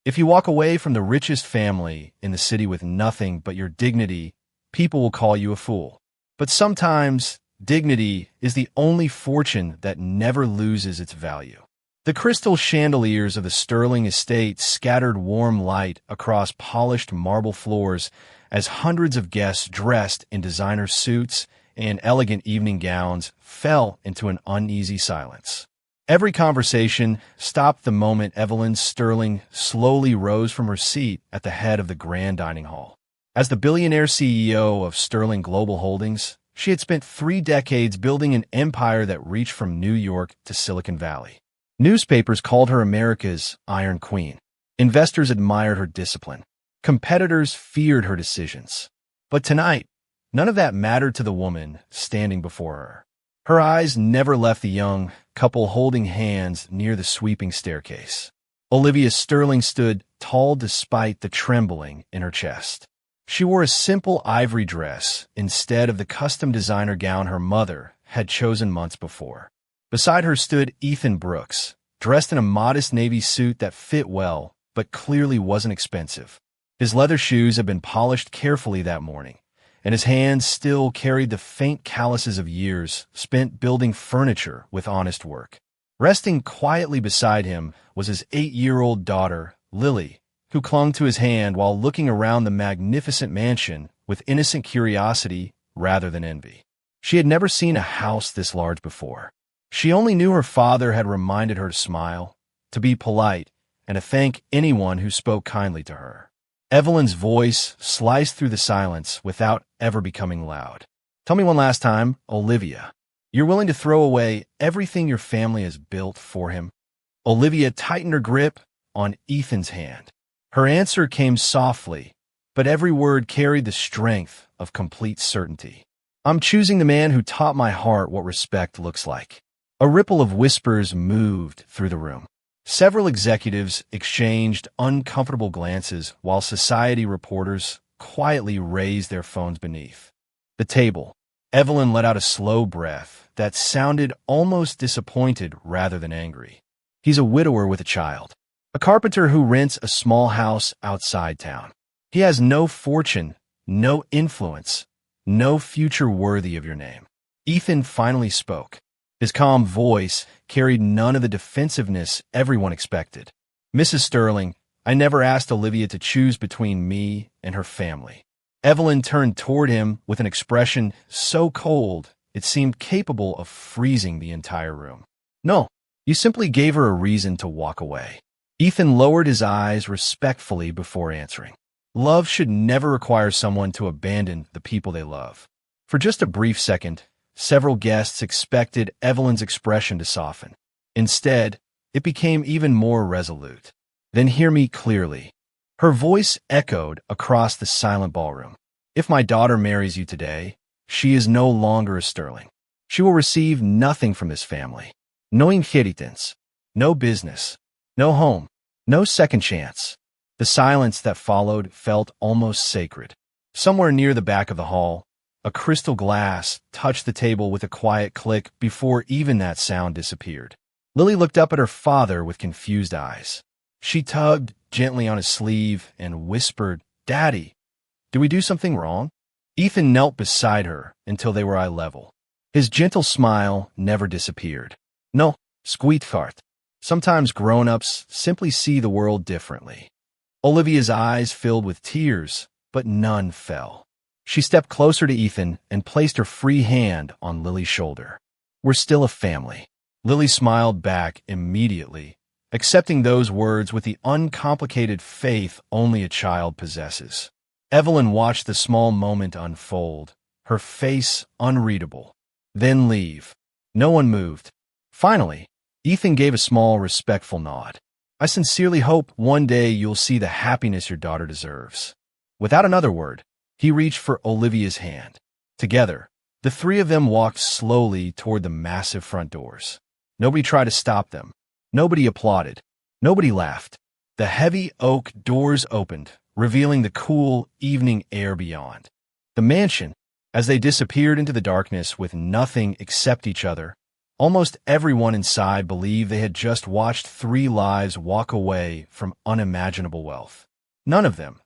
If you walk away from the richest family in the city with nothing but your dignity, people will call you a fool. But sometimes, dignity is the only fortune that never loses its value. The crystal chandeliers of the Sterling estate scattered warm light across polished marble floors as hundreds of guests dressed in designer suits and elegant evening gowns fell into an uneasy silence. Every conversation stopped the moment Evelyn Sterling slowly rose from her seat at the head of the grand dining hall. As the billionaire CEO of Sterling Global Holdings, she had spent 3 decades building an empire that reached from New York to Silicon Valley. Newspapers called her America's Iron Queen. Investors admired her discipline. Competitors feared her decisions. But tonight, none of that mattered to the woman standing before her. Her eyes never left the young couple holding hands near the sweeping staircase. Olivia Sterling stood tall despite the trembling in her chest. She wore a simple ivory dress instead of the custom designer gown her mother had chosen months before. Beside her stood Ethan Brooks, dressed in a modest navy suit that fit well, but clearly wasn't expensive. His leather shoes had been polished carefully that morning, and his hands still carried the faint calluses of years spent building furniture with honest work. Resting quietly beside him was his 8-year-old daughter, Lily, who clung to his hand while looking around the magnificent mansion with innocent curiosity rather than envy. She had never seen a house this large before. She only knew her father had reminded her to smile, to be polite, and to thank anyone who spoke kindly to her. Evelyn's voice sliced through the silence without ever becoming loud. "Tell me one last time, Olivia, you're willing to throw away everything your family has built for him?" Olivia tightened her grip on Ethan's hand. Her answer came softly, but every word carried the strength of complete certainty. "I'm choosing the man who taught my heart what respect looks like." A ripple of whispers moved through the room. Several executives exchanged uncomfortable glances while society reporters quietly raised their phones beneath the table. Evelyn let out a slow breath that sounded almost disappointed rather than angry. "He's a widower with a child. A carpenter who rents a small house outside town. He has no fortune, no influence, no future worthy of your name." Ethan finally spoke. His calm voice carried none of the defensiveness everyone expected. "Mrs. Sterling, I never asked Olivia to choose between me and her family." Evelyn turned toward him with an expression so cold it seemed capable of freezing the entire room. "No, you simply gave her a reason to walk away." Ethan lowered his eyes respectfully before answering. Love should never require someone to abandon the people they love. For just a brief second, several guests expected Evelyn's expression to soften. Instead, it became even more resolute. "Then hear me clearly." Her voice echoed across the silent ballroom. "If my daughter marries you today, she is no longer a Sterling. She will receive nothing from this family. No inheritance, no business, no home, no second chance." The silence that followed felt almost sacred. Somewhere near the back of the hall, a crystal glass touched the table with a quiet click before even that sound disappeared. Lily looked up at her father with confused eyes. She tugged gently on his sleeve and whispered, "Daddy, did we do something wrong?" Ethan knelt beside her until they were eye level. His gentle smile never disappeared. "No, sweetheart. Sometimes grown-ups simply see the world differently." Olivia's eyes filled with tears, but none fell. She stepped closer to Ethan and placed her free hand on Lily's shoulder. "We're still a family." Lily smiled back immediately, accepting those words with the uncomplicated faith only a child possesses. Evelyn watched the small moment unfold, her face unreadable. Then leave. No one moved. Finally, Ethan gave a small, respectful nod. "I sincerely hope one day you'll see the happiness your daughter deserves." Without another word, he reached for Olivia's hand. Together, the three of them walked slowly toward the massive front doors. Nobody tried to stop them. Nobody applauded. Nobody laughed. The heavy oak doors opened, revealing the cool evening air beyond. The mansion, as they disappeared into the darkness with nothing except each other, Almost everyone inside believed they had just watched three lives walk away from unimaginable wealth. None of them,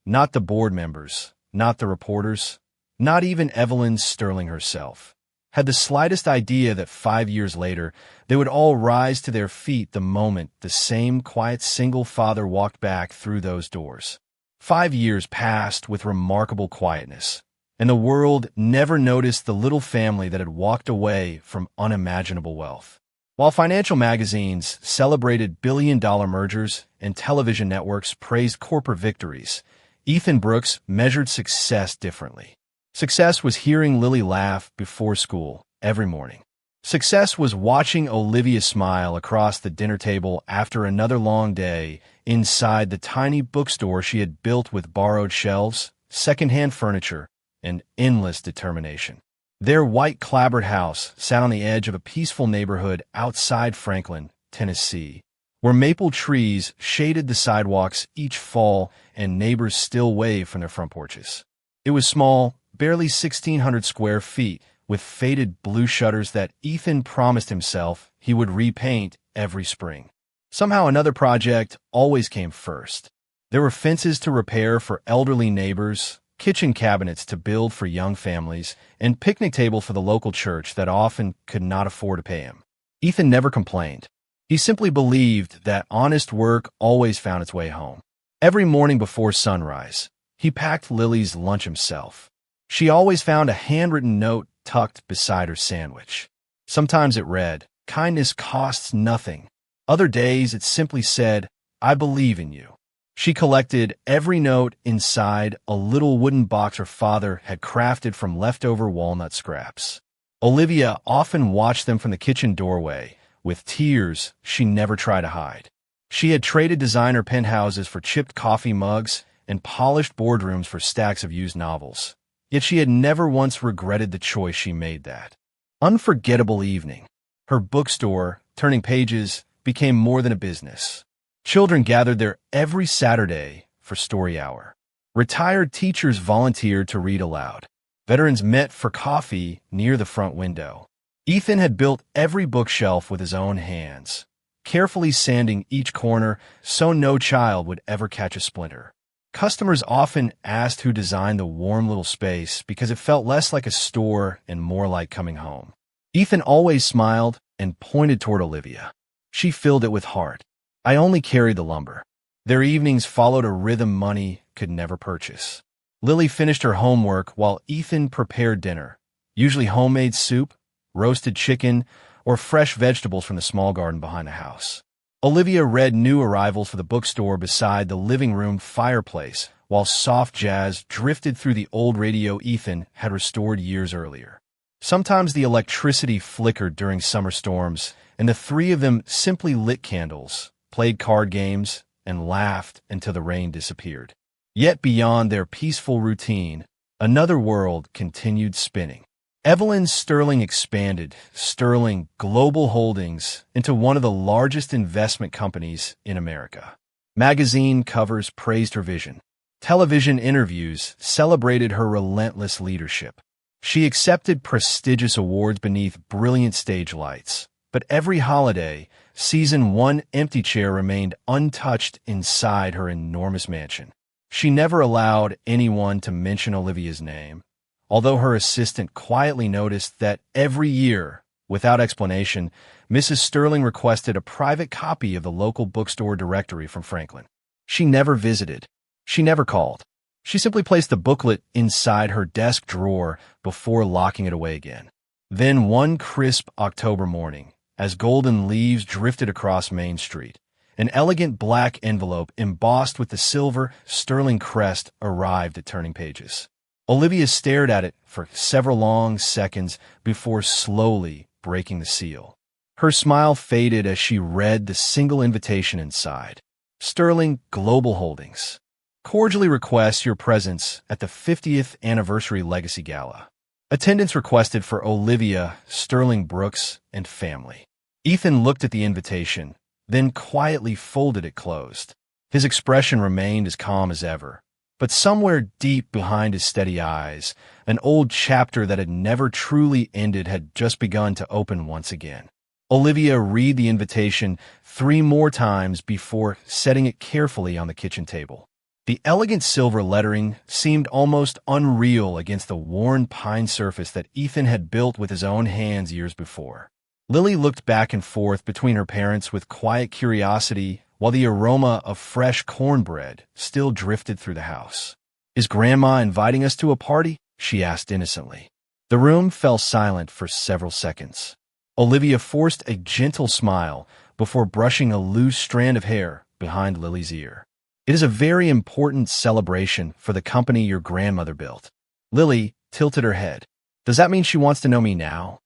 not the board members, not the reporters, not even Evelyn Sterling herself, had the slightest idea that 5 years later they would all rise to their feet the moment the same quiet single father walked back through those doors. 5 years passed with remarkable quietness, and the world never noticed the little family that had walked away from unimaginable wealth. While financial magazines celebrated billion-dollar mergers and television networks praised corporate victories, Ethan Brooks measured success differently. Success was hearing Lily laugh before school every morning. Success was watching Olivia smile across the dinner table after another long day inside the tiny bookstore she had built with borrowed shelves, secondhand furniture, and endless determination. Their white clapboard house sat on the edge of a peaceful neighborhood outside Franklin, Tennessee, where maple trees shaded the sidewalks each fall and neighbors still waved from their front porches. It was small, barely 1,600 square feet, with faded blue shutters that Ethan promised himself he would repaint every spring. Somehow another project always came first. There were fences to repair for elderly neighbors, kitchen cabinets to build for young families, and picnic table for the local church that often could not afford to pay him. Ethan never complained. He simply believed that honest work always found its way home. Every morning before sunrise, he packed Lily's lunch himself. She always found a handwritten note tucked beside her sandwich. Sometimes it read, "Kindness costs nothing." Other days it simply said, "I believe in you." She collected every note inside a little wooden box her father had crafted from leftover walnut scraps. Olivia often watched them from the kitchen doorway, with tears she never tried to hide. She had traded designer penthouses for chipped coffee mugs and polished boardrooms for stacks of used novels. Yet she had never once regretted the choice she made that unforgettable evening. Her bookstore, Turning Pages, became more than a business. Children gathered there every Saturday for story hour. Retired teachers volunteered to read aloud. Veterans met for coffee near the front window. Ethan had built every bookshelf with his own hands, carefully sanding each corner so no child would ever catch a splinter. Customers often asked who designed the warm little space because it felt less like a store and more like coming home. Ethan always smiled and pointed toward Olivia. She filled it with heart. "I only carried the lumber." Their evenings followed a rhythm money could never purchase. Lily finished her homework while Ethan prepared dinner, usually homemade soup, roasted chicken, or fresh vegetables from the small garden behind the house. Olivia read new arrivals for the bookstore beside the living room fireplace, while soft jazz drifted through the old radio Ethan had restored years earlier. Sometimes the electricity flickered during summer storms, and the three of them simply lit candles, played card games, and laughed until the rain disappeared. Yet beyond their peaceful routine, another world continued spinning. Evelyn Sterling expanded Sterling Global Holdings into one of the largest investment companies in America. Magazine covers praised her vision. Television interviews celebrated her relentless leadership. She accepted prestigious awards beneath brilliant stage lights. But every holiday, season one empty chair remained untouched inside her enormous mansion. She never allowed anyone to mention Olivia's name, although her assistant quietly noticed that every year, without explanation, Mrs. Sterling requested a private copy of the local bookstore directory from Franklin. She never visited. She never called. She simply placed the booklet inside her desk drawer before locking it away again. Then one crisp October morning, as golden leaves drifted across Main Street, an elegant black envelope embossed with the silver Sterling crest arrived at Turning Pages. Olivia stared at it for several long seconds before slowly breaking the seal. Her smile faded as she read the single invitation inside. Sterling Global Holdings cordially requests your presence at the 50th Anniversary Legacy Gala. Attendance requested for Olivia, Sterling Brooks, and family. Ethan looked at the invitation, then quietly folded it closed. His expression remained as calm as ever, But somewhere deep behind his steady eyes, an old chapter that had never truly ended had just begun to open once again. Olivia read the invitation 3 more times before setting it carefully on the kitchen table. The elegant silver lettering seemed almost unreal against the worn pine surface that Ethan had built with his own hands years before. Lily looked back and forth between her parents with quiet curiosity while the aroma of fresh cornbread still drifted through the house. "Is Grandma inviting us to a party?" she asked innocently. The room fell silent for several seconds. Olivia forced a gentle smile before brushing a loose strand of hair behind Lily's ear. "It is a very important celebration for the company your grandmother built." Lily tilted her head. "Does that mean she wants to know me now?"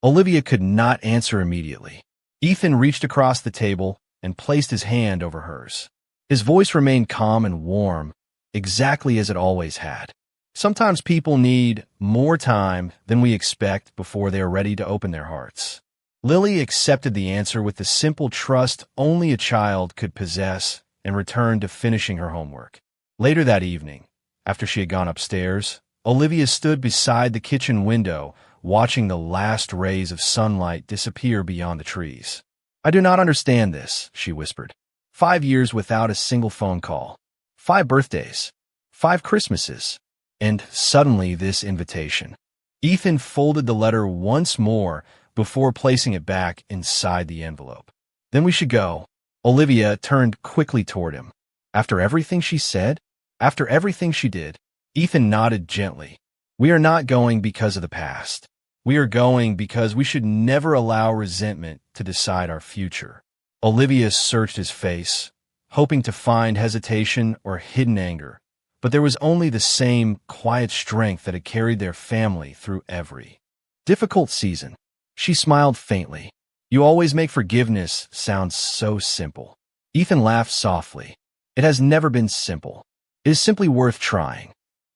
Olivia could not answer immediately. Ethan reached across the table and placed his hand over hers. His voice remained calm and warm, exactly as it always had. "Sometimes people need more time than we expect before they are ready to open their hearts." Lily accepted the answer with the simple trust only a child could possess and returned to finishing her homework. Later that evening, after she had gone upstairs, Olivia stood beside the kitchen window, watching the last rays of sunlight disappear beyond the trees. "I do not understand this," she whispered. 5 years without a single phone call. 5 birthdays. 5 Christmases. And suddenly this invitation. Ethan folded the letter once more before placing it back inside the envelope. "Then we should go." Olivia turned quickly toward him. "After everything she said? After everything she did?" Ethan nodded gently. "We are not going because of the past. We are going because we should never allow resentment to decide our future." Olivia searched his face, hoping to find hesitation or hidden anger, but there was only the same quiet strength that had carried their family through every difficult season. She smiled faintly. "You always make forgiveness sound so simple." Ethan laughed softly. "It has never been simple. It is simply worth trying."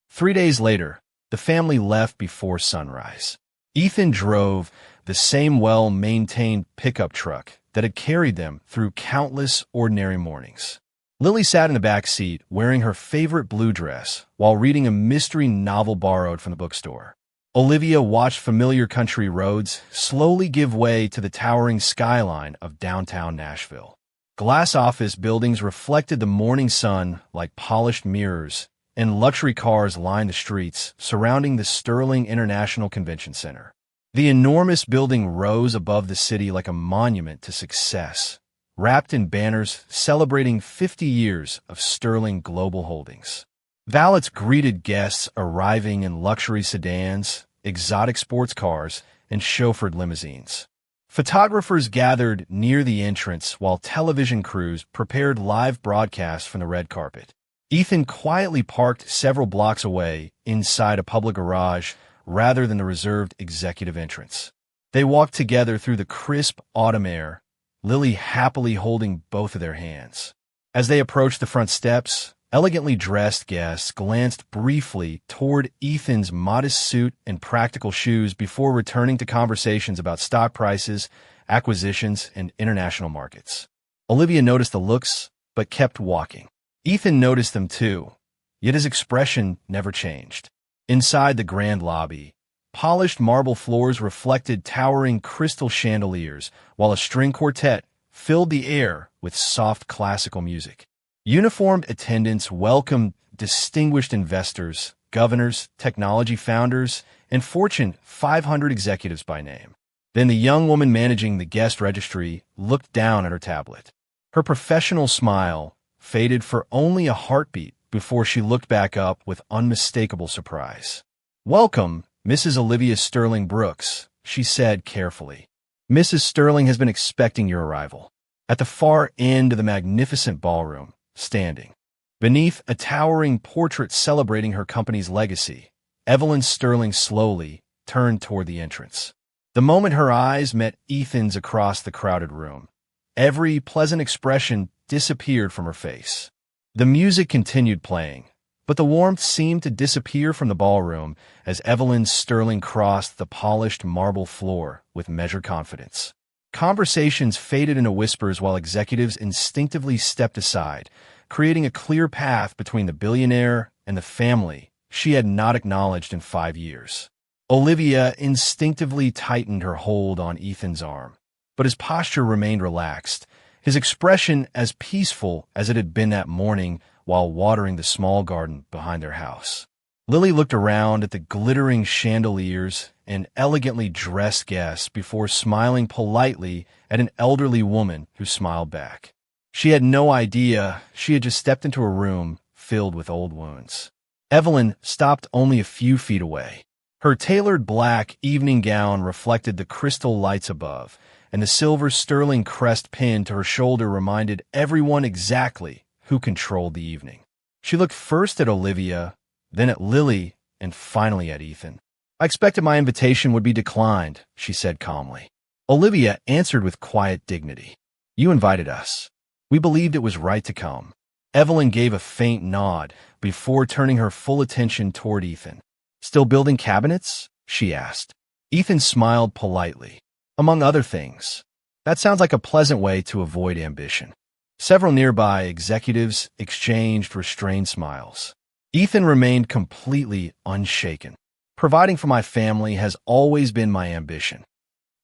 3 days later, the family left before sunrise. Ethan drove the same well-maintained pickup truck that had carried them through countless ordinary mornings. Lily sat in the back seat wearing her favorite blue dress while reading a mystery novel borrowed from the bookstore. Olivia watched familiar country roads slowly give way to the towering skyline of downtown Nashville. Glass office buildings reflected the morning sun like polished mirrors, and luxury cars lined the streets surrounding the Sterling International Convention Center. The enormous building rose above the city like a monument to success, wrapped in banners celebrating 50 years of Sterling Global Holdings. Valets greeted guests arriving in luxury sedans, exotic sports cars, and chauffeured limousines. Photographers gathered near the entrance while television crews prepared live broadcasts from the red carpet. Ethan quietly parked several blocks away inside a public garage rather than the reserved executive entrance. They walked together through the crisp autumn air, Lily happily holding both of their hands. As they approached the front steps, elegantly dressed guests glanced briefly toward Ethan's modest suit and practical shoes before returning to conversations about stock prices, acquisitions, and international markets. Olivia noticed the looks, but kept walking. Ethan noticed them too, yet his expression never changed. Inside the grand lobby, polished marble floors reflected towering crystal chandeliers, while a string quartet filled the air with soft classical music. Uniformed attendants welcomed distinguished investors, governors, technology founders, and Fortune 500 executives by name. Then the young woman managing the guest registry looked down at her tablet. Her professional smile faded for only a heartbeat before she looked back up with unmistakable surprise. "Welcome, Mrs. Olivia Sterling Brooks," she said carefully. "Mrs. Sterling has been expecting your arrival." At the far end of the magnificent ballroom, standing beneath a towering portrait celebrating her company's legacy, Evelyn Sterling slowly turned toward the entrance. The moment her eyes met Ethan's across the crowded room, every pleasant expression disappeared from her face. The music continued playing, but the warmth seemed to disappear from the ballroom as Evelyn Sterling crossed the polished marble floor with measured confidence. Conversations faded into whispers while executives instinctively stepped aside, creating a clear path between the billionaire and the family she had not acknowledged in 5 years. Olivia instinctively tightened her hold on Ethan's arm, but his posture remained relaxed, his expression as peaceful as it had been that morning while watering the small garden behind their house. Lily looked around at the glittering chandeliers and elegantly dressed guests before smiling politely at an elderly woman who smiled back. She had no idea she had just stepped into a room filled with old wounds. Evelyn stopped only a few feet away. Her tailored black evening gown reflected the crystal lights above, and the silver sterling crest pinned to her shoulder reminded everyone exactly who controlled the evening. She looked first at Olivia, then at Lily, and finally at Ethan. "I expected my invitation would be declined," she said calmly. Olivia answered with quiet dignity. "You invited us. We believed it was right to come." Evelyn gave a faint nod before turning her full attention toward Ethan. "Still building cabinets?" she asked. Ethan smiled politely. "Among other things." That sounds like a pleasant way to avoid ambition. Several nearby executives exchanged restrained smiles. Ethan remained completely unshaken. "Providing for my family has always been my ambition."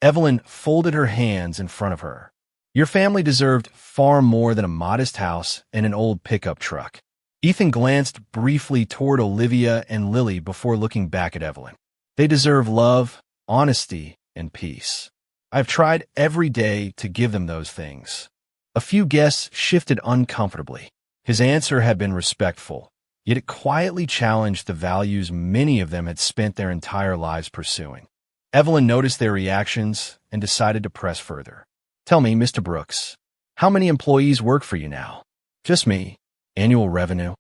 Evelyn folded her hands in front of her. "Your family deserved far more than a modest house and an old pickup truck." Ethan glanced briefly toward Olivia and Lily before looking back at Evelyn. "They deserve love, honesty, and peace. I've tried every day to give them those things." A few guests shifted uncomfortably. His answer had been respectful, yet it quietly challenged the values many of them had spent their entire lives pursuing. Evelyn noticed their reactions and decided to press further. "Tell me, Mr. Brooks, how many employees work for you now?" "Just me." "Annual revenue?"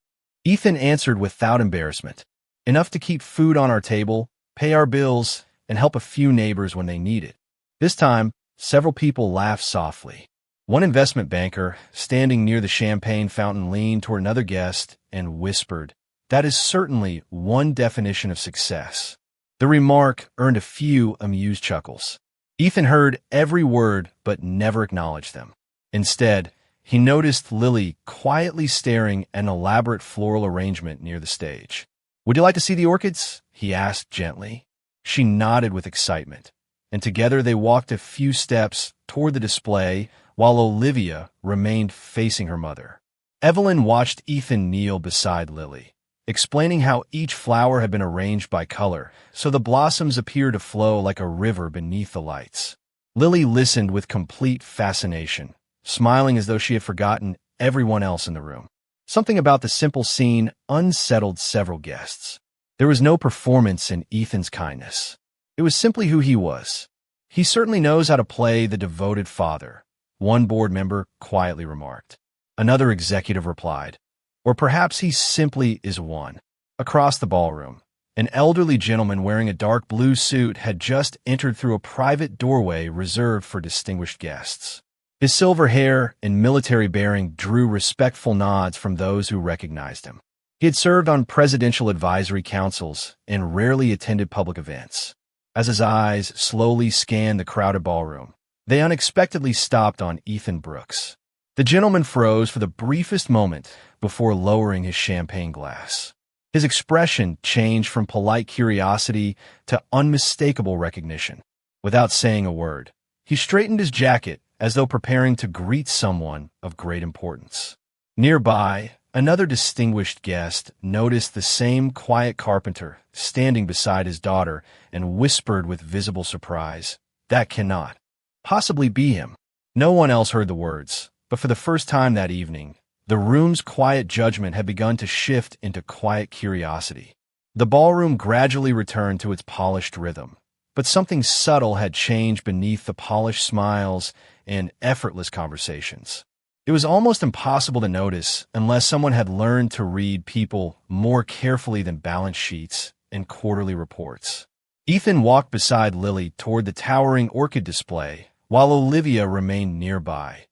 Ethan answered without embarrassment. "Enough to keep food on our table, pay our bills, and help a few neighbors when they need it." This time, several people laughed softly. One investment banker, standing near the champagne fountain, leaned toward another guest and whispered, "That is certainly one definition of success." The remark earned a few amused chuckles. Ethan heard every word but never acknowledged them. Instead, he noticed Lily quietly staring at an elaborate floral arrangement near the stage. "Would you like to see the orchids?" he asked gently. She nodded with excitement, and together they walked a few steps toward the display while Olivia remained facing her mother. Evelyn watched Ethan kneel beside Lily, explaining how each flower had been arranged by color, so the blossoms appeared to flow like a river beneath the lights. Lily listened with complete fascination, smiling as though she had forgotten everyone else in the room. Something about the simple scene unsettled several guests. There was no performance in Ethan's kindness. It was simply who he was. "He certainly knows how to play the devoted father," one board member quietly remarked. Another executive replied, "Or perhaps he simply is one." Across the ballroom, an elderly gentleman wearing a dark blue suit had just entered through a private doorway reserved for distinguished guests. His silver hair and military bearing drew respectful nods from those who recognized him. He had served on presidential advisory councils and rarely attended public events. As his eyes slowly scanned the crowded ballroom, they unexpectedly stopped on Ethan Brooks. The gentleman froze for the briefest moment before lowering his champagne glass. His expression changed from polite curiosity to unmistakable recognition. Without saying a word, he straightened his jacket as though preparing to greet someone of great importance. Nearby, another distinguished guest noticed the same quiet carpenter standing beside his daughter and whispered with visible surprise, "That cannot possibly be him." No one else heard the words, but for the first time that evening, the room's quiet judgment had begun to shift into quiet curiosity. The ballroom gradually returned to its polished rhythm, but something subtle had changed beneath the polished smiles and effortless conversations. It was almost impossible to notice unless someone had learned to read people more carefully than balance sheets and quarterly reports. Ethan walked beside Lily toward the towering orchid display, while Olivia remained nearby,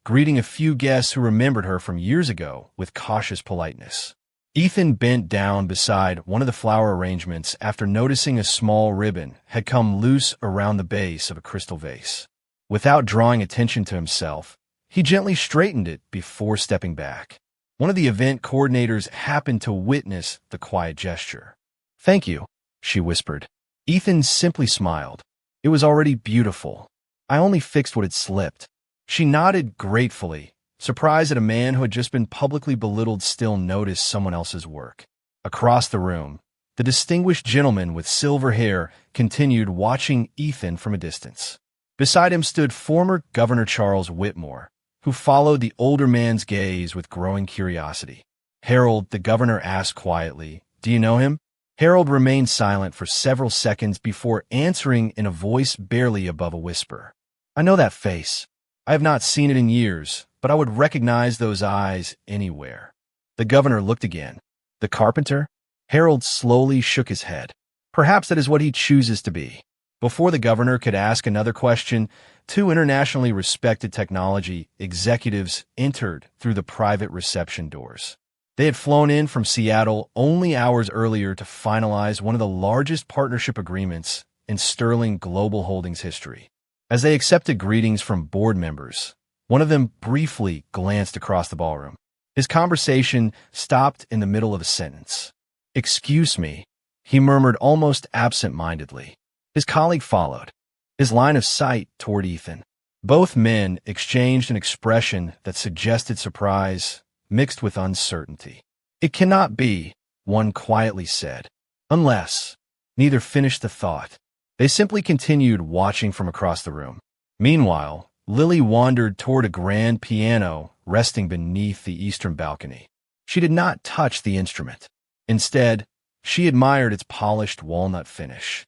greeting a few guests who remembered her from years ago with cautious politeness. Ethan bent down beside one of the flower arrangements after noticing a small ribbon had come loose around the base of a crystal vase. Without drawing attention to himself, he gently straightened it before stepping back. One of the event coordinators happened to witness the quiet gesture. "Thank you," she whispered. Ethan simply smiled. "It was already beautiful. I only fixed what had slipped." She nodded gratefully, surprised that a man who had just been publicly belittled still noticed someone else's work. Across the room, the distinguished gentleman with silver hair continued watching Ethan from a distance. Beside him stood former Governor Charles Whitmore, who followed the older man's gaze with growing curiosity. "Harold," the governor asked quietly, "do you know him?" Harold remained silent for several seconds before answering in a voice barely above a whisper. "I know that face. I have not seen it in years, but I would recognize those eyes anywhere." The governor looked again. "The carpenter?" Harold slowly shook his head. "Perhaps that is what he chooses to be." Before the governor could ask another question, two internationally respected technology executives entered through the private reception doors. They had flown in from Seattle only hours earlier to finalize one of the largest partnership agreements in Sterling Global Holdings history. As they accepted greetings from board members, one of them briefly glanced across the ballroom. His conversation stopped in the middle of a sentence. "Excuse me," he murmured almost absent-mindedly. His colleague followed, his line of sight toward Ethan. Both men exchanged an expression that suggested surprise, mixed with uncertainty. "It cannot be," one quietly said. "Unless." Neither finished the thought. They simply continued watching from across the room. Meanwhile, Lily wandered toward a grand piano resting beneath the eastern balcony. She did not touch the instrument. Instead, she admired its polished walnut finish.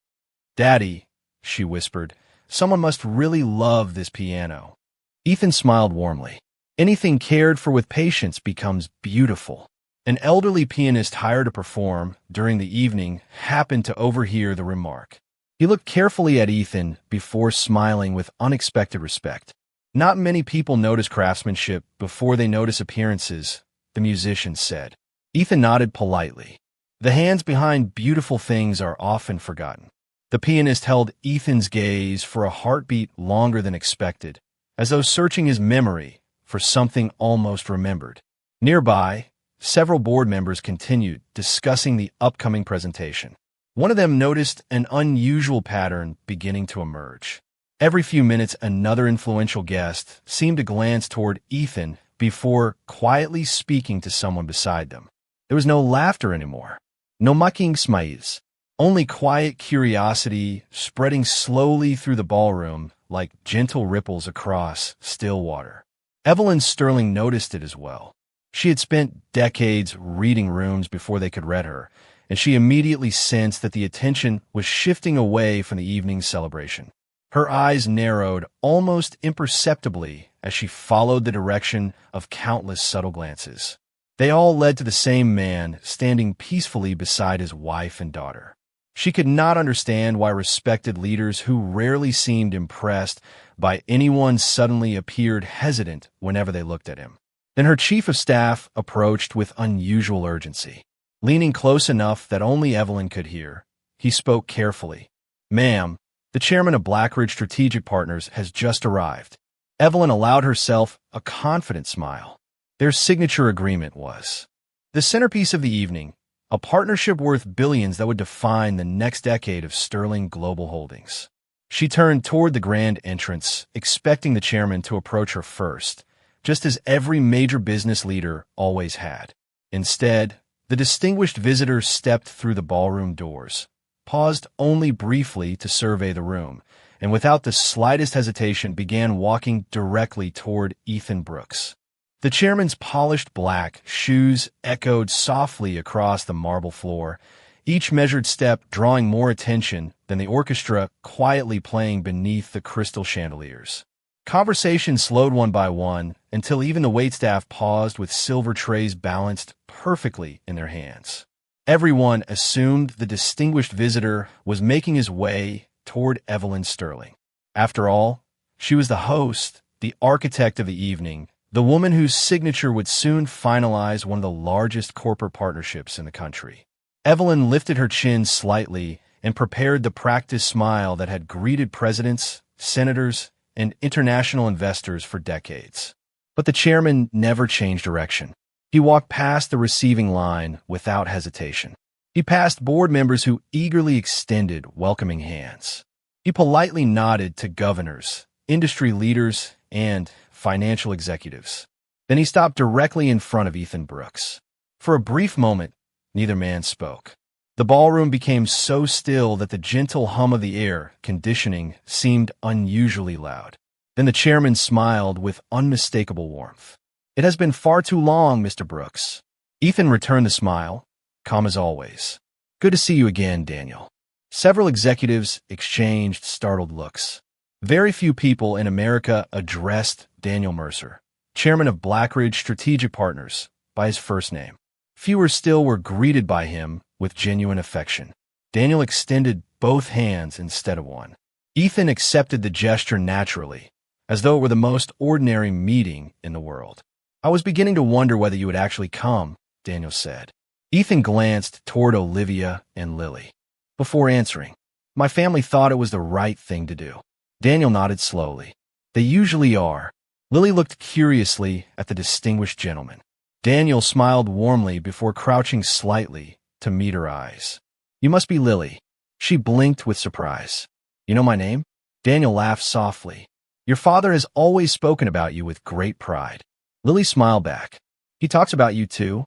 "Daddy," she whispered, "someone must really love this piano." Ethan smiled warmly. Anything cared for with patience becomes beautiful. An elderly pianist hired to perform during the evening happened to overhear the remark. He looked carefully at Ethan before smiling with unexpected respect. "Not many people notice craftsmanship before they notice appearances," the musician said. Ethan nodded politely. The hands behind beautiful things are often forgotten. The pianist held Ethan's gaze for a heartbeat longer than expected, as though searching his memory for something almost remembered. Nearby, several board members continued discussing the upcoming presentation. One of them noticed an unusual pattern beginning to emerge. Every few minutes, another influential guest seemed to glance toward Ethan before quietly speaking to someone beside them. There was no laughter anymore, no mocking smiles. Only quiet curiosity spreading slowly through the ballroom like gentle ripples across still water. Evelyn Sterling noticed it as well. She had spent decades reading rooms before they could read her, and she immediately sensed that the attention was shifting away from the evening's celebration. Her eyes narrowed almost imperceptibly as she followed the direction of countless subtle glances. They all led to the same man standing peacefully beside his wife and daughter. She could not understand why respected leaders who rarely seemed impressed by anyone suddenly appeared hesitant whenever they looked at him. Then her chief of staff approached with unusual urgency. Leaning close enough that only Evelyn could hear, he spoke carefully. "Ma'am, the chairman of Blackridge Strategic Partners has just arrived." Evelyn allowed herself a confident smile. Their signature agreement was the centerpiece of the evening, a partnership worth billions that would define the next decade of Sterling Global Holdings. She turned toward the grand entrance, expecting the chairman to approach her first, just as every major business leader always had. Instead, the distinguished visitor stepped through the ballroom doors, paused only briefly to survey the room, and without the slightest hesitation began walking directly toward Ethan Brooks. The chairman's polished black shoes echoed softly across the marble floor, each measured step drawing more attention than the orchestra quietly playing beneath the crystal chandeliers. Conversation slowed one by one until even the waitstaff paused with silver trays balanced perfectly in their hands. Everyone assumed the distinguished visitor was making his way toward Evelyn Sterling. After all, she was the host, the architect of the evening, the woman whose signature would soon finalize one of the largest corporate partnerships in the country. Evelyn lifted her chin slightly and prepared the practiced smile that had greeted presidents, senators, and international investors for decades. But the chairman never changed direction. He walked past the receiving line without hesitation. He passed board members who eagerly extended welcoming hands. He politely nodded to governors, industry leaders, and financial executives. Then he stopped directly in front of Ethan Brooks. For a brief moment, neither man spoke. The ballroom became so still that the gentle hum of the air conditioning seemed unusually loud. Then the chairman smiled with unmistakable warmth. "It has been far too long, Mr. Brooks." Ethan returned the smile, calm as always. "Good to see you again, Daniel." Several executives exchanged startled looks. Very few people in America addressed Daniel Mercer, chairman of Blackridge Strategic Partners, by his first name. Fewer still were greeted by him with genuine affection. Daniel extended both hands instead of one. Ethan accepted the gesture naturally, as though it were the most ordinary meeting in the world. "I was beginning to wonder whether you would actually come," Daniel said. Ethan glanced toward Olivia and Lily. Before answering, "My family thought it was the right thing to do." Daniel nodded slowly. "They usually are." Lily looked curiously at the distinguished gentleman. Daniel smiled warmly before crouching slightly to meet her eyes. "You must be Lily." She blinked with surprise. "You know my name?" Daniel laughed softly. "Your father has always spoken about you with great pride." Lily smiled back. "He talks about you too?"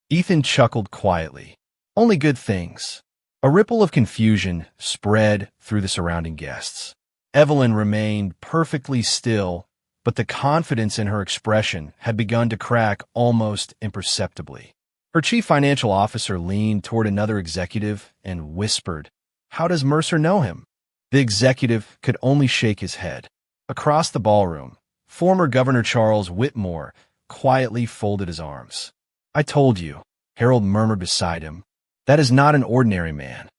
Ethan chuckled quietly. "Only good things." A ripple of confusion spread through the surrounding guests. Evelyn remained perfectly still, but the confidence in her expression had begun to crack almost imperceptibly. Her chief financial officer leaned toward another executive and whispered, "How does Mercer know him?" The executive could only shake his head. Across the ballroom, former Governor Charles Whitmore quietly folded his arms. "I told you," Harold murmured beside him. "That is not an ordinary man."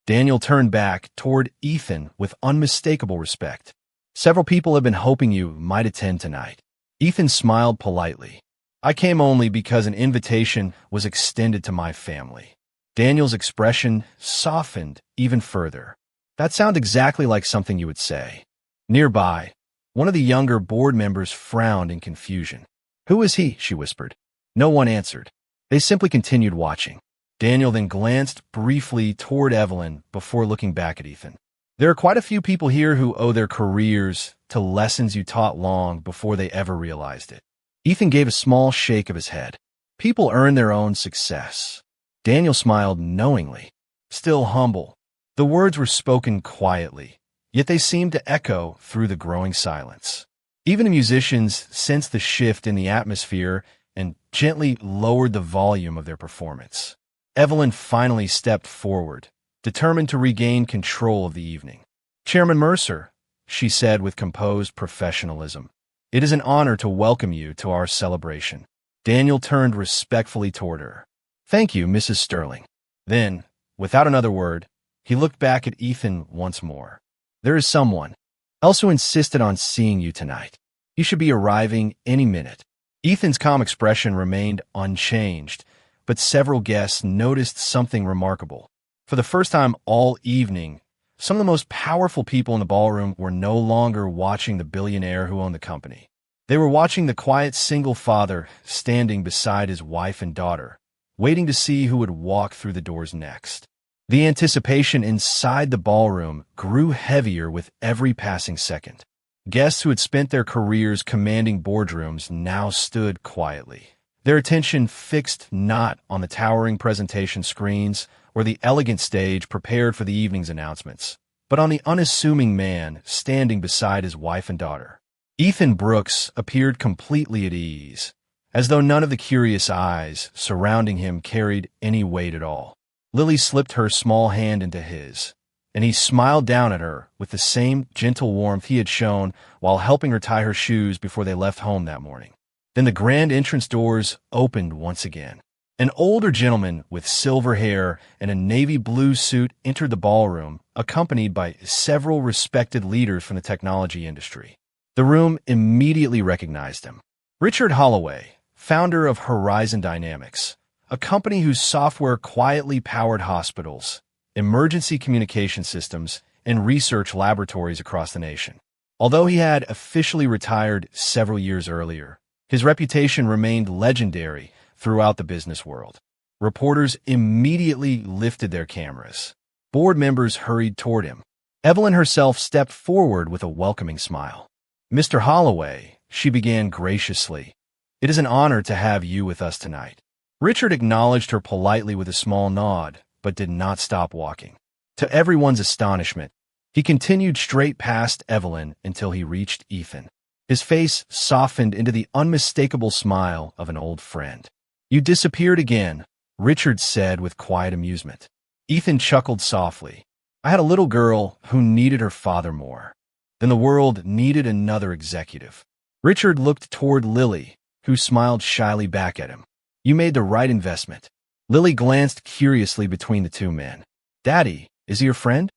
Daniel turned back toward Ethan with unmistakable respect. "Several people have been hoping you might attend tonight." Ethan smiled politely. "I came only because an invitation was extended to my family." Daniel's expression softened even further. "That sounds exactly like something you would say." Nearby, one of the younger board members frowned in confusion. "Who is he?" she whispered. No one answered. They simply continued watching. Daniel then glanced briefly toward Evelyn before looking back at Ethan. "There are quite a few people here who owe their careers to lessons you taught long before they ever realized it." Ethan gave a small shake of his head. "People earn their own success." Daniel smiled knowingly. Still humble, the words were spoken quietly, yet they seemed to echo through the growing silence. Even the musicians sensed the shift in the atmosphere and gently lowered the volume of their performance. Evelyn finally stepped forward, determined to regain control of the evening. "Chairman Mercer," she said with composed professionalism, "it is an honor to welcome you to our celebration." Daniel turned respectfully toward her. "Thank you, Mrs. Sterling." Then, without another word, he looked back at Ethan once more. "There is someone else who insisted on seeing you tonight. He should be arriving any minute." Ethan's calm expression remained unchanged, but several guests noticed something remarkable. For the first time all evening, some of the most powerful people in the ballroom were no longer watching the billionaire who owned the company. They were watching the quiet single father standing beside his wife and daughter, waiting to see who would walk through the doors next. The anticipation inside the ballroom grew heavier with every passing second. Guests who had spent their careers commanding boardrooms now stood quietly, their attention fixed not on the towering presentation screens or the elegant stage prepared for the evening's announcements, but on the unassuming man standing beside his wife and daughter. Ethan Brooks appeared completely at ease, as though none of the curious eyes surrounding him carried any weight at all. Lily slipped her small hand into his, and he smiled down at her with the same gentle warmth he had shown while helping her tie her shoes before they left home that morning. Then the grand entrance doors opened once again. An older gentleman with silver hair and a navy blue suit entered the ballroom, accompanied by several respected leaders from the technology industry. The room immediately recognized him. Richard Holloway, founder of Horizon Dynamics, a company whose software quietly powered hospitals, emergency communication systems, and research laboratories across the nation. Although he had officially retired several years earlier, his reputation remained legendary throughout the business world. Reporters immediately lifted their cameras. Board members hurried toward him. Evelyn herself stepped forward with a welcoming smile. "Mr. Holloway," she began graciously, "it is an honor to have you with us tonight." Richard acknowledged her politely with a small nod, but did not stop walking. To everyone's astonishment, he continued straight past Evelyn until he reached Ethan. His face softened into the unmistakable smile of an old friend. "You disappeared again," Richard said with quiet amusement. Ethan chuckled softly. "I had a little girl who needed her father more than the world needed another executive." Richard looked toward Lily, who smiled shyly back at him. "You made the right investment." Lily glanced curiously between the two men. "Daddy, is he your friend?"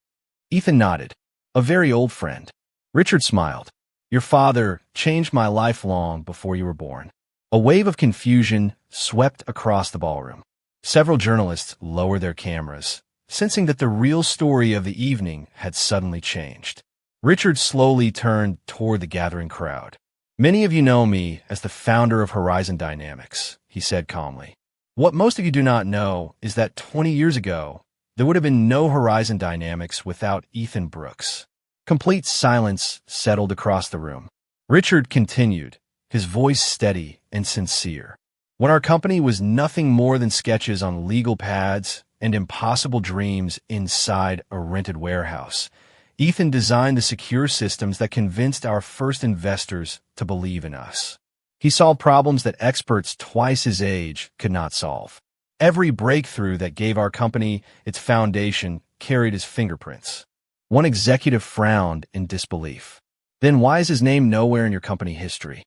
Ethan nodded. "A very old friend." Richard smiled. "Your father changed my life long before you were born." A wave of confusion swept across the ballroom. Several journalists lowered their cameras, sensing that the real story of the evening had suddenly changed. Richard slowly turned toward the gathering crowd. "Many of you know me as the founder of Horizon Dynamics," he said calmly. "What most of you do not know is that 20 years ago, there would have been no Horizon Dynamics without Ethan Brooks." Complete silence settled across the room. Richard continued, his voice steady and sincere. "When our company was nothing more than sketches on legal pads and impossible dreams inside a rented warehouse, Ethan designed the secure systems that convinced our first investors to believe in us. He solved problems that experts twice his age could not solve. Every breakthrough that gave our company its foundation carried his fingerprints." One executive frowned in disbelief. "Then why is his name nowhere in your company history?"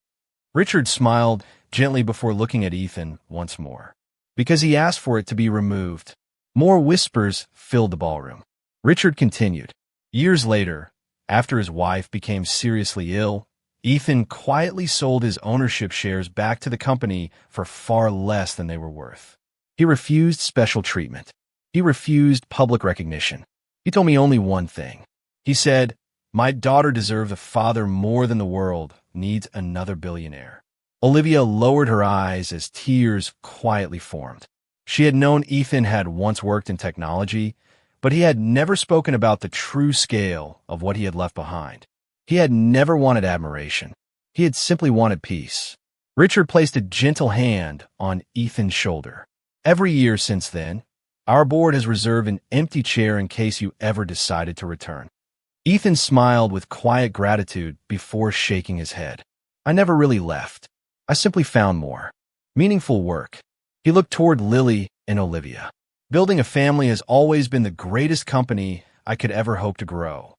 Richard smiled gently before looking at Ethan once more. "Because he asked for it to be removed." More whispers filled the ballroom. Richard continued. "Years later, after his wife became seriously ill, Ethan quietly sold his ownership shares back to the company for far less than they were worth. He refused special treatment. He refused public recognition. He told me only one thing. He said, 'My daughter deserves a father more than the world needs another billionaire.'" Olivia lowered her eyes as tears quietly formed. She had known Ethan had once worked in technology, but he had never spoken about the true scale of what he had left behind. He had never wanted admiration. He had simply wanted peace. Richard placed a gentle hand on Ethan's shoulder. "Every year since then, our board has reserved an empty chair in case you ever decided to return." Ethan smiled with quiet gratitude before shaking his head. "I never really left. I simply found more meaningful work." He looked toward Lily and Olivia. "Building a family has always been the greatest company I could ever hope to grow."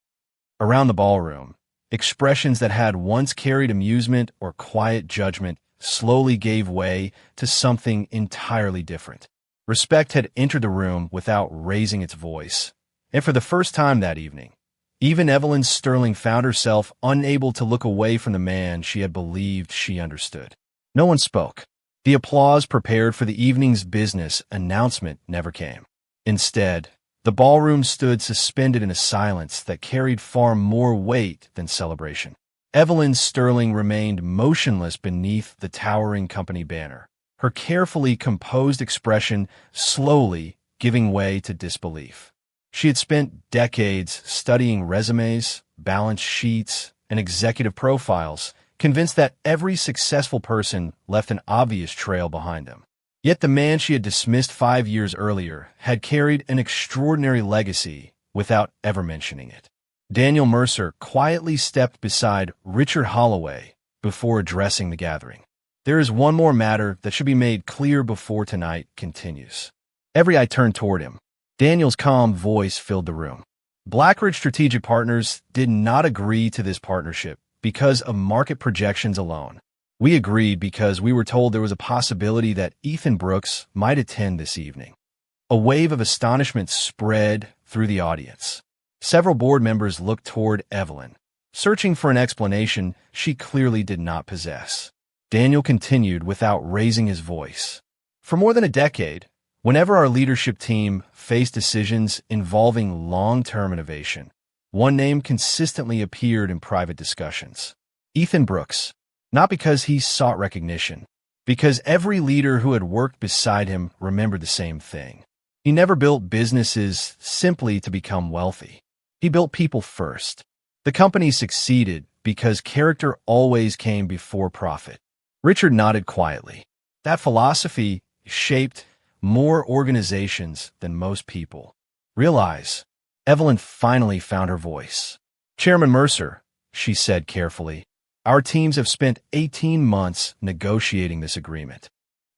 Around the ballroom, expressions that had once carried amusement or quiet judgment slowly gave way to something entirely different. Respect had entered the room without raising its voice, and for the first time that evening, even Evelyn Sterling found herself unable to look away from the man she had believed she understood. No one spoke. The applause prepared for the evening's business announcement never came. Instead, the ballroom stood suspended in a silence that carried far more weight than celebration. Evelyn Sterling remained motionless beneath the towering company banner, her carefully composed expression slowly giving way to disbelief. She had spent decades studying resumes, balance sheets, and executive profiles, convinced that every successful person left an obvious trail behind them. Yet the man she had dismissed 5 years earlier had carried an extraordinary legacy without ever mentioning it. Daniel Mercer quietly stepped beside Richard Holloway before addressing the gathering. "There is one more matter that should be made clear before tonight continues." Every eye turned toward him. Daniel's calm voice filled the room. "Blackridge Strategic Partners did not agree to this partnership because of market projections alone. We agreed because we were told there was a possibility that Ethan Brooks might attend this evening." A wave of astonishment spread through the audience. Several board members looked toward Evelyn, searching for an explanation she clearly did not possess. Daniel continued without raising his voice. "For more than a decade, whenever our leadership team faced decisions involving long-term innovation, one name consistently appeared in private discussions: Ethan Brooks. Not because he sought recognition, Because every leader who had worked beside him remembered the same thing. He never built businesses simply to become wealthy. He built people first. The company succeeded because character always came before profit. Richard nodded quietly. That philosophy shaped more organizations than most people realize. Evelyn finally found her voice. Chairman Mercer, she said carefully, our teams have spent 18 months negotiating this agreement.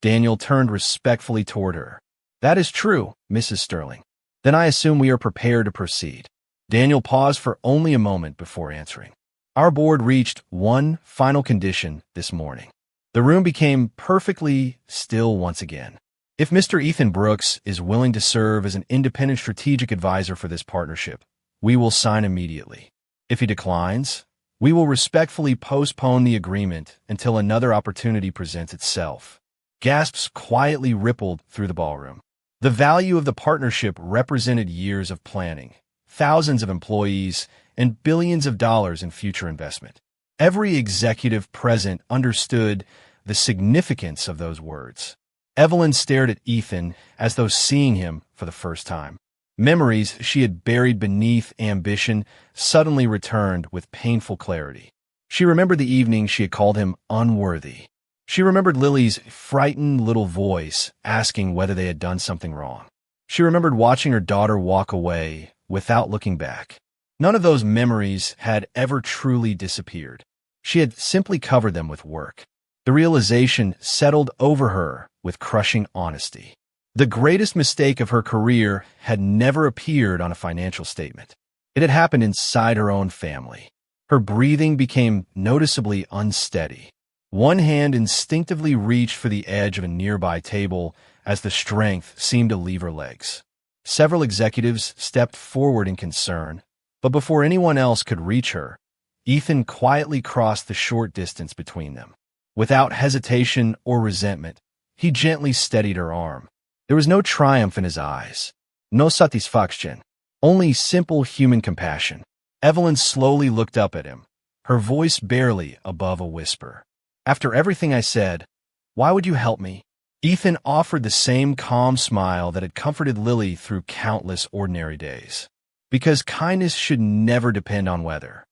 Daniel turned respectfully toward her. That is true, Mrs. Sterling. Then I assume we are prepared to proceed. Daniel paused for only a moment before answering. Our board reached one final condition this morning. The room became perfectly still once again. If Mr. Ethan Brooks is willing to serve as an independent strategic advisor for this partnership, we will sign immediately. If he declines, we will respectfully postpone the agreement until another opportunity presents itself. Gasps quietly rippled through the ballroom. The value of the partnership represented years of planning, thousands of employees, and billions of dollars in future investment. Every executive present understood the significance of those words. Evelyn stared at Ethan as though seeing him for the first time. Memories she had buried beneath ambition suddenly returned with painful clarity. She remembered the evening she had called him unworthy. She remembered Lily's frightened little voice asking whether they had done something wrong. She remembered watching her daughter walk away without looking back. None of those memories had ever truly disappeared. She had simply covered them with work. The realization settled over her with crushing honesty. The greatest mistake of her career had never appeared on a financial statement. It had happened inside her own family. Her breathing became noticeably unsteady. One hand instinctively reached for the edge of a nearby table as the strength seemed to leave her legs. Several executives stepped forward in concern, but before anyone else could reach her, Ethan quietly crossed the short distance between them. Without hesitation or resentment, he gently steadied her arm. There was no triumph in his eyes, no satisfaction, only simple human compassion. Evelyn slowly looked up at him, her voice barely above a whisper. After everything I said, why would you help me? Ethan offered the same calm smile that had comforted Lily through countless ordinary days. Because kindness should never depend on weather.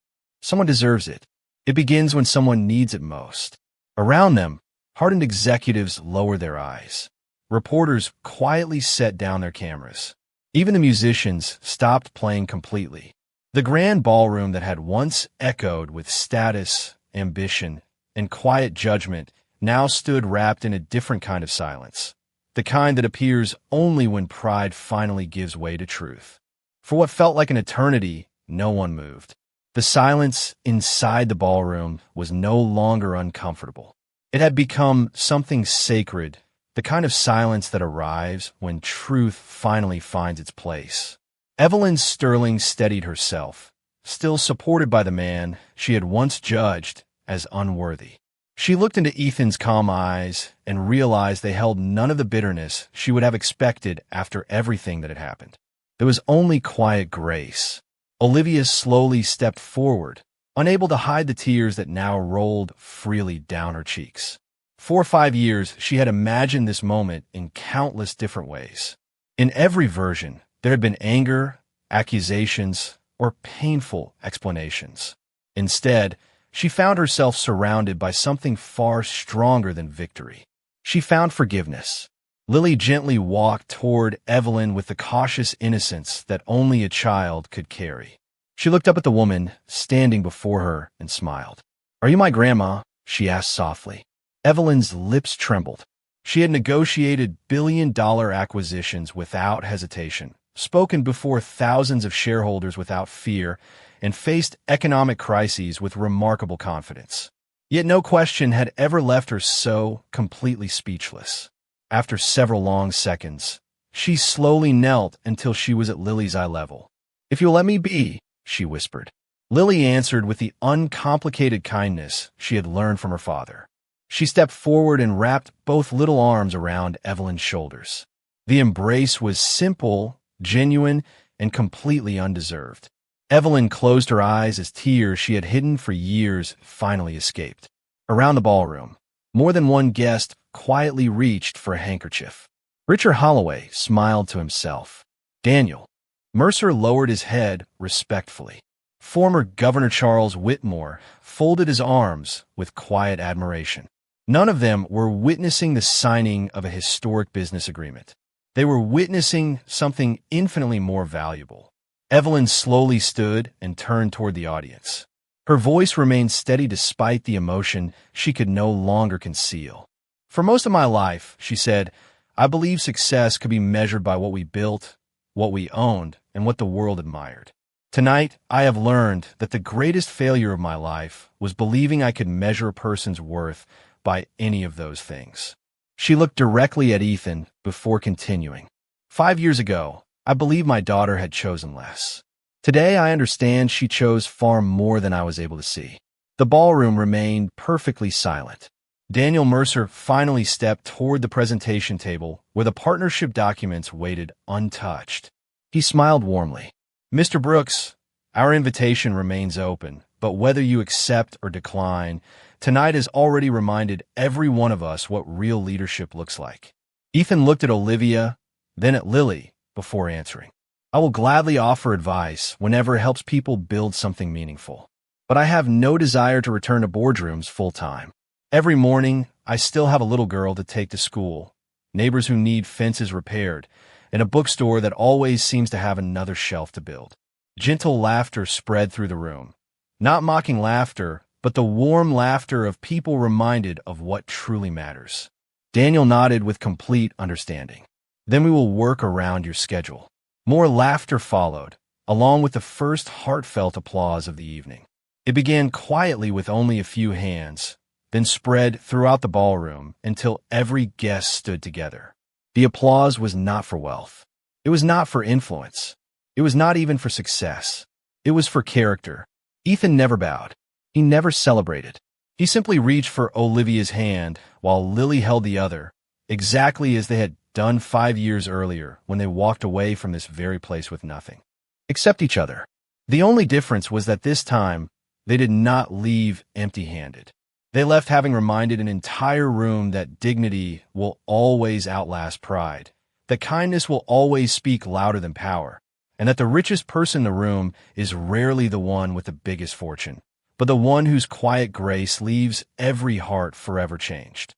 Someone deserves it. It begins when someone needs it most. Around them, hardened executives lowered their eyes. Reporters quietly set down their cameras. Even the musicians stopped playing completely. The grand ballroom that had once echoed with status, ambition, and quiet judgment now stood wrapped in a different kind of silence, the kind that appears only when pride finally gives way to truth. For what felt like an eternity, no one moved. The silence inside the ballroom was no longer uncomfortable. It had become something sacred, the kind of silence that arrives when truth finally finds its place. Evelyn Sterling steadied herself, still supported by the man she had once judged as unworthy. She looked into Ethan's calm eyes and realized they held none of the bitterness she would have expected after everything that had happened. There was only quiet grace. Olivia slowly stepped forward, unable to hide the tears that now rolled freely down her cheeks. 4 or 5 years, she had imagined this moment in countless different ways. In every version, there had been anger, accusations, or painful explanations. Instead, she found herself surrounded by something far stronger than victory. She found forgiveness. Lily gently walked toward Evelyn with the cautious innocence that only a child could carry. She looked up at the woman standing before her and smiled. "Are you my grandma?" she asked softly. Evelyn's lips trembled. She had negotiated billion-dollar acquisitions without hesitation, spoken before thousands of shareholders without fear, and faced economic crises with remarkable confidence. Yet no question had ever left her so completely speechless. After several long seconds, she slowly knelt until she was at Lily's eye level. "If you'll let me be," she whispered. Lily answered with the uncomplicated kindness she had learned from her father. She stepped forward and wrapped both little arms around Evelyn's shoulders. The embrace was simple, genuine, and completely undeserved. Evelyn closed her eyes as tears she had hidden for years finally escaped. Around the ballroom, More than one guest quietly reached for a handkerchief. Richard Holloway smiled to himself. Daniel. Mercer lowered his head respectfully. Former Governor Charles Whitmore folded his arms with quiet admiration. None of them were witnessing the signing of a historic business agreement. They were witnessing something infinitely more valuable. Evelyn slowly stood and turned toward the audience. Her voice remained steady despite the emotion she could no longer conceal. For most of my life, she said, I believe success could be measured by what we built, what we owned, and what the world admired. Tonight, I have learned that the greatest failure of my life was believing I could measure a person's worth by any of those things. She looked directly at Ethan before continuing. 5 years ago, I believed my daughter had chosen less. Today, I understand she chose far more than I was able to see. The ballroom remained perfectly silent. Daniel Mercer finally stepped toward the presentation table where the partnership documents waited untouched. He smiled warmly. Mr. Brooks, our invitation remains open, but whether you accept or decline, tonight has already reminded every one of us what real leadership looks like. Ethan looked at Olivia, then at Lily, before answering. I will gladly offer advice whenever it helps people build something meaningful. But I have no desire to return to boardrooms full-time. Every morning, I still have a little girl to take to school, neighbors who need fences repaired, and a bookstore that always seems to have another shelf to build. Gentle laughter spread through the room. Not mocking laughter, but the warm laughter of people reminded of what truly matters. Daniel nodded with complete understanding. Then we will work around your schedule. More laughter followed, along with the first heartfelt applause of the evening. It began quietly with only a few hands, then spread throughout the ballroom until every guest stood together. The applause was not for wealth. It was not for influence. It was not even for success. It was for character. Ethan never bowed. He never celebrated. He simply reached for Olivia's hand while Lily held the other, exactly as they had done 5 years earlier when they walked away from this very place with nothing, except each other. The only difference was that this time, they did not leave empty-handed. They left having reminded an entire room that dignity will always outlast pride, that kindness will always speak louder than power, and that the richest person in the room is rarely the one with the biggest fortune, but the one whose quiet grace leaves every heart forever changed.